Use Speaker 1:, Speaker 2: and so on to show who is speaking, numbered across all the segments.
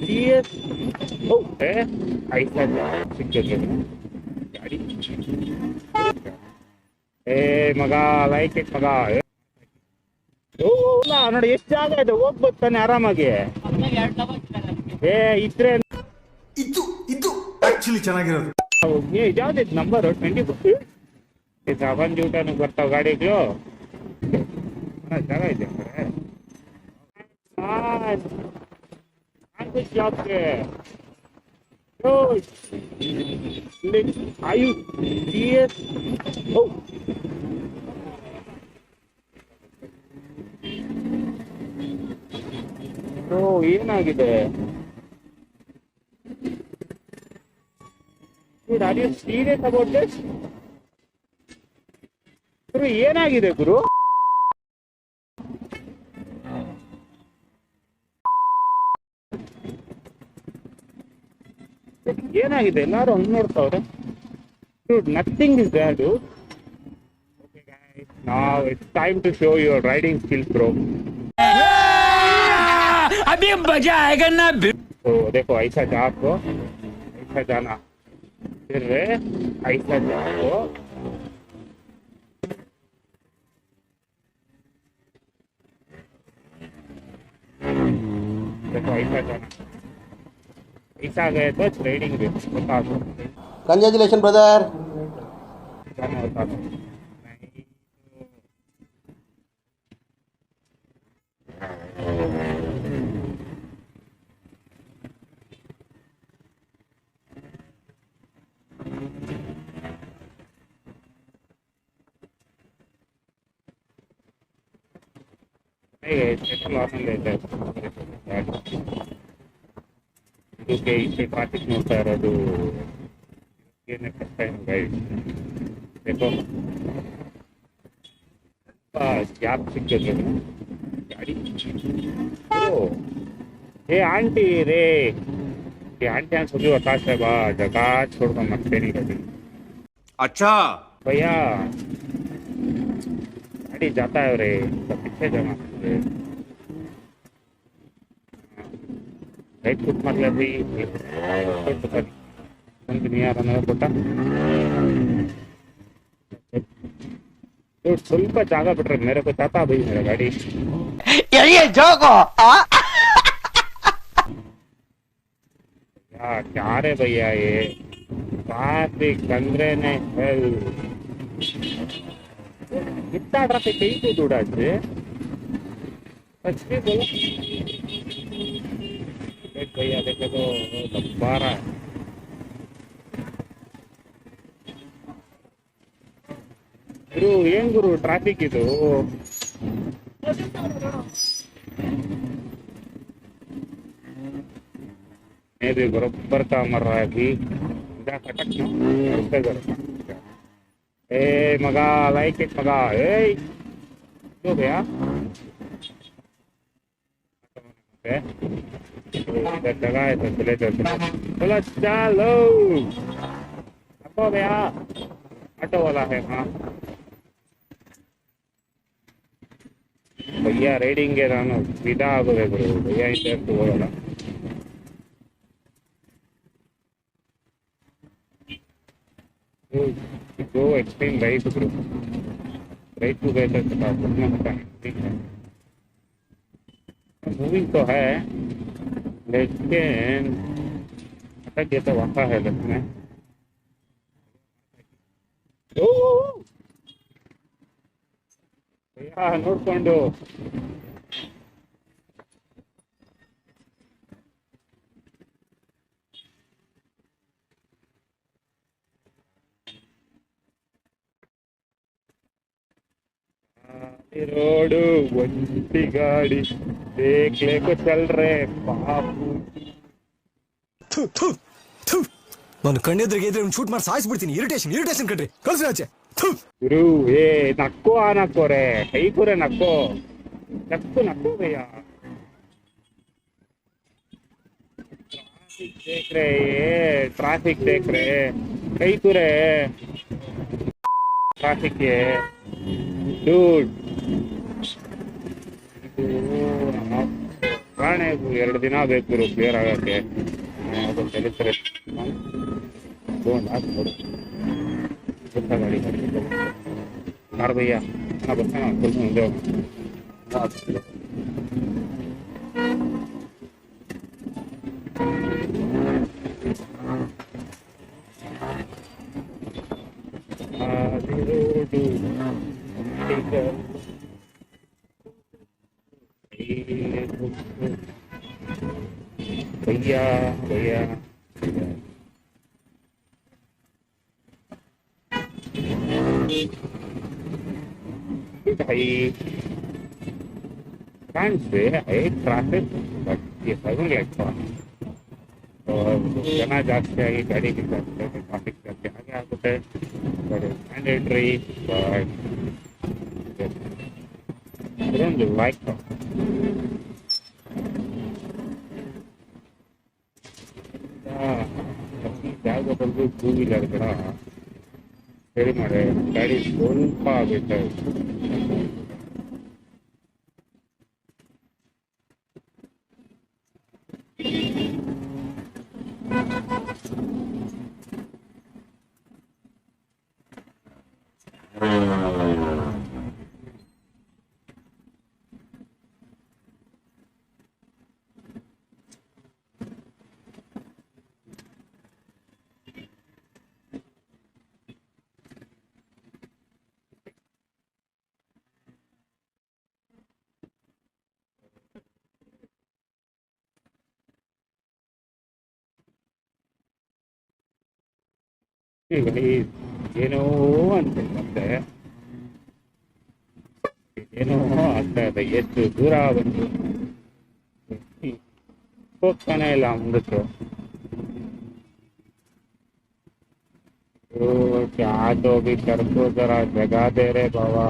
Speaker 1: CS. Oh, ऐसा secure ಗಾಡಿ ಮಗ ಲೈಕ್ ಇಟ್ ಮಗ. ನೋಡಿ ಎಷ್ಟು ಜಾಗ ಇದೆ, ಹೋಗ್ಬೋದು ತಾನೆ ಆರಾಮಾಗಿ. ಇದ್ರೆ
Speaker 2: ಇದು ಆಕ್ಚುಲಿ ಚೆನ್ನಾಗಿರೋದು.
Speaker 1: ಯಾವ್ದಿತ್ತು ನಂಬರ್ 20 ಸೆವೆನ್ ಡ್ಯೂಟನು ಬರ್ತಾವ ಗಾಡಿಗಳು. ಜಾಗ ಇದೆ ಜಾತ್ರೆ. ಆಯು CS. ಏನಾಗಿದೆ are you serious about this? ಗುರು ಏನಾಗಿದೆ ಗುರು? ಏನಾಗಿದೆ? ಎಲ್ಲಾರು ಹಂಗ್ ನೋಡ್ತಾವ್ರೆ. Nothing is there dude. Okay guys, now it's time to show your riding skills bro.
Speaker 3: अभी मजा आएगा ना.
Speaker 1: तो देखो ऐसा जा आपको, ऐसा जाना, फिर ऐसा जाओ, देखो ऐसा जाना, ऐसा गए तो राइडिंग भी बता दो.
Speaker 2: Congratulation brother.
Speaker 1: जाना होता तो ಇದಕ್ಕೆ ಇಷ್ಟು ಟ್ರಾಫಿಕ್ ನೋಡ್ತಾ ಇರೋದು ಏನೇ ಕಷ್ಟ ಏನು ಗೈಡ್. देखो ಗ್ಯಾಪ್ ಸಿಕ್ಕಿದ್ರು ಗಾಡಿ. ए आंटी रे, ये आंटी यहाँ छोटी बता है बा जगह छोड़कर मरते नहीं कभी.
Speaker 2: अच्छा
Speaker 1: भैया गाड़ी जाता है रे, तो पीछे जाना है. राइट फुट मार लिया भाई. नहीं आ रहा कोटा. ಸ್ವಲ್ಪ ಜಾಗ ಬಿಟ್ರೆ मेरे को चाहता भाई मेरा गाड़ी. क्या रे भैया ये ट्रैफिक अंदर ने इतना ट्रैफिक कहीं को जुड़ा है सच में बोलो. देख भैया देखे तो दबा रहा है. गुरु ಏನ್ ಗುರು ಟ್ರಾಫಿಕ್ ಇದು? मैं भी बराबर काम कर रहा है अभी. ए मगा लाइक इट मगा. क्यों भैया इधर जगह है तो चले चलो चलो आपको भैया ऑटो वाला है. हाँ भैया ರೈಡಿಂಗ್ ಗೆ ನಾನು ವಿದಾ ಆಗೋದೆ ಗುರು. ಭೈಯ ಇಂಟರ್ವ್ಯೂ ಹೋಗಲ್ಲ. go extreme right bro, right to गए थे पता घूमना होता है. ठीक है मूविंग तो है लेकिन अटक गया तो वहाँ है लेकिन भैया ನೋಡ್ಕೊಂಡು रोड वंटी गाड़ी देखने को चल रहे बापू.
Speaker 4: ನಾನು ಕಣ್ಣೆದ್ರಿಗೆ ಇದ್ರೆ ಶೂಟ್ ಮಾಡಿ ಸಾಯಿಸ್ಬಿಡ್ತೀನಿ. ಇರಿಟೇಷನ್ ಕಣ್ರಿ, ಕಳ್ಸಿ ಆಚೆ.
Speaker 1: गुरु ये नक्को आना को रे कहीं को रे नक्को नक्को भैया. ट्रैफिक देख रहे कहीं को रे ट्रैफिक है डूड. ಉದಾಹರಣೆಗೂ 2 ದಿನ ಬೇಕು ಗುರು ಕ್ಲಿಯರ್ ಆಗೋಕ್ಕೆ. ಅದು ಕಲಿತಾರೆ ಫೋನ್ ಹಾಕ್ಬೋದು ಹೊಸ ಗಾಡಿ कार भैया हाँ बस हाँ कुछ नहीं भैया भैया I can't say I hate traffic, but it doesn't like fun. ಜನ ಜಾಸ್ತಿ ಆಗಿ ಗಾಡಿಗೆ ಜಾಸ್ತಿ ಆಗಿ ಟ್ರಾಫಿಕ್ ಜಾಸ್ತಿ ಹಾಗೆ ಆಗುತ್ತೆ. ಬಟ್ ಮ್ಯಾಂಡೇಟ್ರಿ ಬಟ್ ಲೈಕ್ ಜಾಗದಲ್ಲಿ 2 ವೀಲರ್ ಕೂಡ ಸರಿ ಮಾಡಿ ಗಾಡಿ ಸ್ವಲ್ಪ ಆಗುತ್ತೆ. ಏನೋ ಅನ್ಸುತ್ತೆ ಏನೋ ಆಗ್ತಾ ಇದೆ. ಎಷ್ಟು ದೂರ ಬಂತು ಹೋಗ್ತಾನೆ ಇಲ್ಲ ಮುಂದಕ್ಕೆ. क्या तो भी कर दो जरा जगा दे रे बाबा.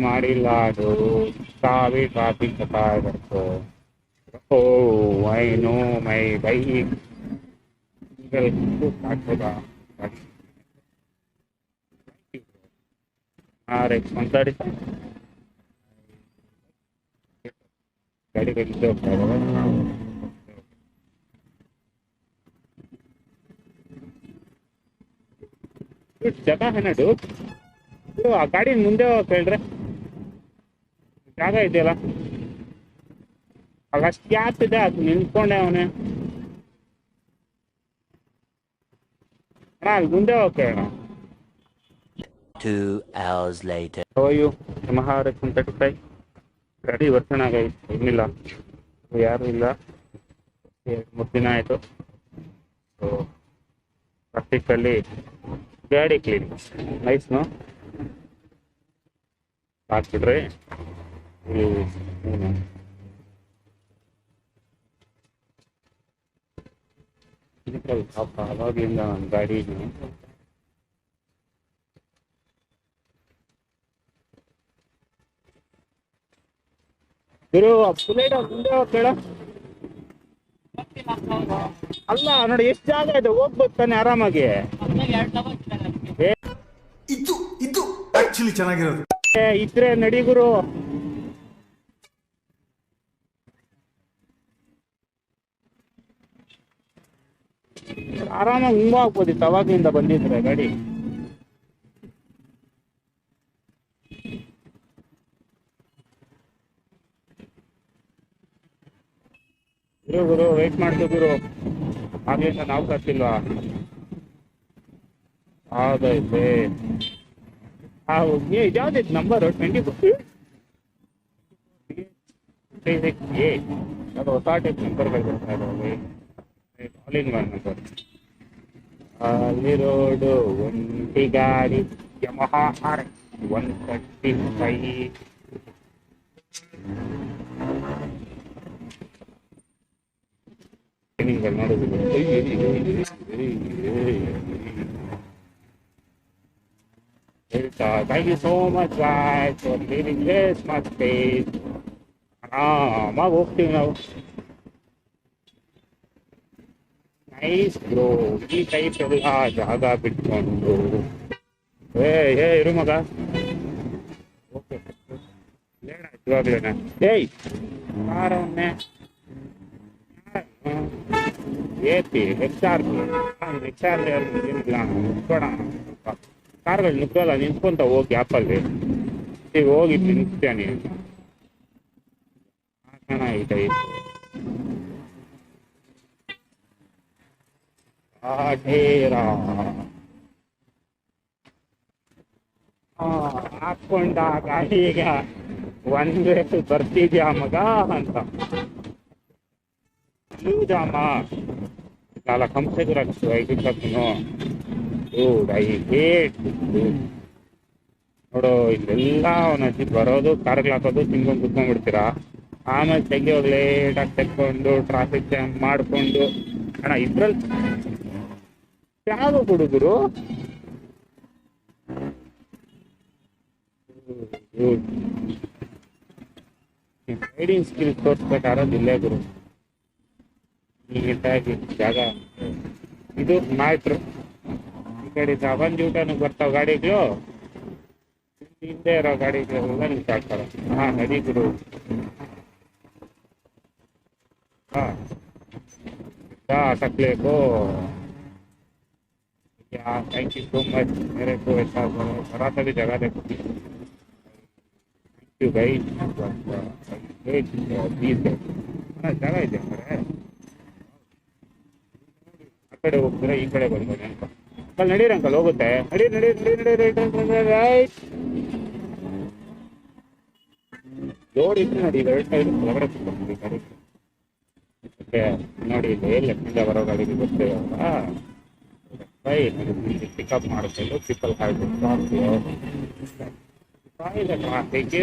Speaker 1: ಮಾಡಿಲ್ಲ ಅದು ತಾವೇ traffic birth. Oh, I know my bike. RX 135. गाड़ी का कितना होगा? जगह है ना डूब. तो गाड़ी ಮುಂದೆ ಹೋಗ್ತಾ ಜಾಗ ಇದೆಯಲ್ಲ ಅಷ್ಟು ಗ್ಯಾಪ್ ಇದೆ. ಅದು ನಿಂತ್ಕೊಂಡೆ ಅವನೇ ಅಣ್ಣ ಅಲ್ಲಿ ಮುಂದೆ ಹೋಗ್ತೇಣ.
Speaker 5: 2 hours later.
Speaker 1: ಅಯ್ಯೋ Yamaha RX 135 ಗಾಡಿ ವರ್ಷಣ ಆಗೈತೆ. ಏನಿಲ್ಲ ಯಾರು ಇಲ್ಲ. 2-3 ದಿನ ಆಯಿತು. ಸೊ ಟ್ರಾಫಿಕಲ್ಲಿ ಗಾಡಿ ಕ್ಲೀನ್ ನೈಸ್ನು ಹಾಕ್ಬಿಟ್ರಿ. ಪಾಪ ಅವಾಗಲಿಂದ ನನ್ನ ಗಾಡಿ ಗುರು ಬುಲೆಟ್ ಮುಂದೆ ಹೋಗ್ಬೇಡ. ಅಲ್ಲ ನೋಡಿ ಎಷ್ಟು ಜಾಗ ಇದೆ, ಹೋಗ್ಬೋದು ತಾನೆ ಆರಾಮಾಗಿ.
Speaker 2: ಇದು ಇದು ಆಕ್ಚುಲಿ ಚೆನ್ನಾಗಿರೋದು.
Speaker 1: ಇದ್ರೆ ನಡಿ ಗುರು. ಆರಾಮಾಗಿ ಹಿಂಗ ಆಗ್ಬೋದಿತ್ತು ಅವಾಗಿಂದ ಬಂದಿದ್ರೆ ಗಾಡಿ. ಗುರು ಗುರು ವೇಟ್ ಮಾಡ್ತು ಗುರು. ಆಗ್ಲಿಂದ ನಾವು ಕರ್ತಿಲ್ವಾ ಆಗೈತೆ. ಇದ್ಯಾವ್ದಿತ್ತು ನಂಬರು 24 ಅದು ಹೊಸ ಟೈಪ್ ನಂಬರ್ಗಳು ಬರ್ತಾ ಇದ್ದಾವೆ. All in one number. ಅಲ್ಲಿ ರೋಡು ಒಂಟಿ ಗಾಡಿ Yamaha RX 135. ನೋಡಿದ್ರು thank you so much guys for leaving this much space. ಆರಾಮಾಗಿ ಹೋಗ್ತೀವಿ ನಾವು. Nice bro. ಈ ಟೈಪ್ ಎಲ್ಲ ಜಾಗ ಬಿಟ್ಕೊಂಡು ಏ ಇರು ಮಗ. ಓಕೆ ಲೇಟ್ ಆಯ್ತು ಇವಾಗಲೇನೆ. ಏಯ್ ಕಾರವನ್ನೇ ಎಪಿ XR ಏನಿಲ್ಲ ನೋಡೋಣ. ಕಾರ್ಗಳು ನಿಂತ್ಕೊಳ್ಳಲ್ಲ, ನಿಂತ್ಕೊಂತ ಹೋಗಿ ಆ್ಯಪಲ್ಲಿ ಈಗ ಹೋಗಿ ನಿಂತ್ತೀಯ ನೀನು. ಚೆನ್ನಾಗಿದೆ ಹಾಕೊಂಡಾಗ ಈಗ ಒಂದೇ ಬರ್ತಿದ್ಯಾ ಮಗ ಅಂತ ಜಾಮ చాలా కంప్లీట్ రక్ష ಐದು ಐ ಹೇಟ್ ನೋಡು. ಇಲ್ಲೆಲ್ಲ ಒಂದೊಂದು ಬರೋದು ಕಾರ್ಗಳು ಹಾಕೋದು ತಿನ್ಕೊಂಡು ಕುತ್ಕೊಂಡ್ಬಿಡ್ತೀರಾ. ಆಮೇಲೆ ತೆಗಿಯೋದು ಲೇಟಾಗಿ ತೆಕ್ಕೊಂಡು ಟ್ರಾಫಿಕ್ ಜಾಮ್ ಮಾಡಿಕೊಂಡು ಅಣ್ಣ ಇದ್ರಲ್ಲಿ ಯಾವ ಹುಡುಗರು ರೈಡಿಂಗ್ ಸ್ಕಿಲ್ ತೋರಿಸ್ಬೇಕಾರೋದು ಇಲ್ಲೇ ಗುರು. ನೀಟಾಗಿ ಜಾಗ ಇದು ಮ್ಯಾಟ್ರು. ಈ ಕಡೆ ಅವನ್ ಊಟನೂ ಬರ್ತಾವ ಗಾಡಿಗಳು, ಹಿಂದೆ ಇರೋ ಗಾಡಿಗಳೆಲ್ಲ ನಿಂತಾಡ್ತಾರೆ. ಹಾ ನಡಿ ಗುರು. सकलेको या थैंक यू सो मच मेरे को ऐसा थोड़ा सा भी जगह देखो. Thank you guys. ಜಾಗ ಇದೆ ಅಂದರೆ ಆ ಕಡೆ ಹೋಗ್ತೀರಾ ಈ ಕಡೆ ಬರ್ಬೋದು ಅಂತ. ಅಂಕಲ್ ನಡೀರಿ ಅಂಕಲ್ ಹೋಗುತ್ತೆ. ನಡಿ ನಡಿ ನಡಿ ನಡಿ ರೈಟ್ ಲೋಡ್ ಇದ್ರೆ ನಡಿ ರೈಟ್ ಸೈಡ್ ಒಳಗಡೆ ಕೂತ್ಕೊಂಡು ಗಾಡಿ ನೋಡಿ. ಇಲ್ಲಿ ಲೆಫ್ಟಿಂದ ಬರೋ ಗಾಡಿಗೆ ಬರ್ತೀವಲ್ಲ ಪಿಕಪ್ ಮಾಡ್ಕೊಂಡು ಪೀಪಲ್ ಹಾಯ್ದು ಟ್ರಾಫಿಕ್ ಟ್ರಾಫಿಕ್